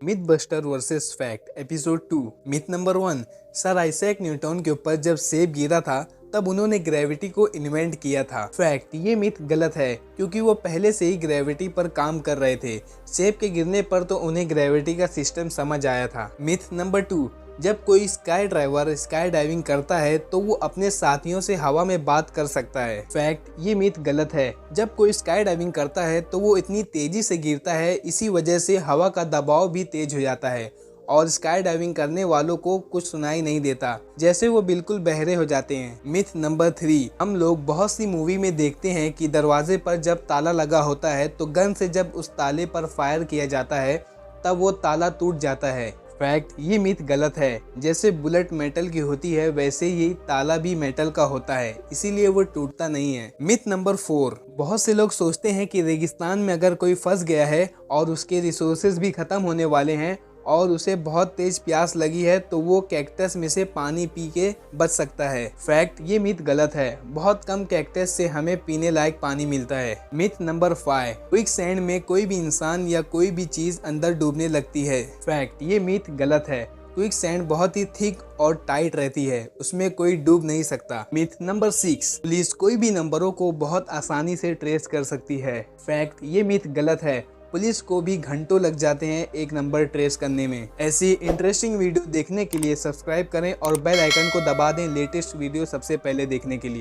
Myth buster versus fact episode 2। Myth number 1। Sir Isaac Newton के ऊपर जब सेब गिरा था तब उन्होंने ग्रेविटी को इन्वेंट किया था। फैक्ट, ये मिथ गलत है क्योंकि वो पहले से ही ग्रेविटी पर काम कर रहे थे। सेब के गिरने पर तो उन्हें ग्रेविटी का सिस्टम समझ आया था। Myth number 2। जब कोई स्काई ड्राइवर स्काई डाइविंग करता है तो वो अपने साथियों से हवा में बात कर सकता है। फैक्ट, ये मिथ गलत है। जब कोई स्काई डाइविंग करता है तो वो इतनी तेजी से गिरता है, इसी वजह से हवा का दबाव भी तेज हो जाता है और स्काई डाइविंग करने वालों को कुछ सुनाई नहीं देता, जैसे वो बिल्कुल बहरे हो जाते हैं। Myth number 3। हम लोग बहुत सी मूवी में देखते हैं कि दरवाजे पर जब ताला लगा होता है तो गन से जब उस ताले पर फायर किया जाता है तब वो ताला टूट जाता है। फैक्ट, ये मिथ गलत है। जैसे बुलेट मेटल की होती है वैसे ही ताला भी मेटल का होता है, इसीलिए वो टूटता नहीं है। Myth number 4। बहुत से लोग सोचते हैं कि रेगिस्तान में अगर कोई फंस गया है और उसके रिसोर्सेज भी खत्म होने वाले हैं और उसे बहुत तेज प्यास लगी है तो वो कैक्टस में से पानी पी के बच सकता है। फैक्ट, ये मिथ गलत है। बहुत कम कैक्टस से हमें पीने लायक पानी मिलता है। Myth number 5। क्विक सैंड में कोई भी इंसान या कोई भी चीज अंदर डूबने लगती है। फैक्ट, ये मिथ गलत है। क्विक सैंड बहुत ही थिक और टाइट रहती है, उसमें कोई डूब नहीं सकता। Myth number 6। पुलिस कोई भी नंबरों को बहुत आसानी से ट्रेस कर सकती है। फैक्ट, ये मिथ गलत है। पुलिस को भी घंटों लग जाते हैं एक नंबर ट्रेस करने में। ऐसी इंटरेस्टिंग वीडियो देखने के लिए सब्सक्राइब करें और बेल आइकन को दबा दें लेटेस्ट वीडियो सबसे पहले देखने के लिए।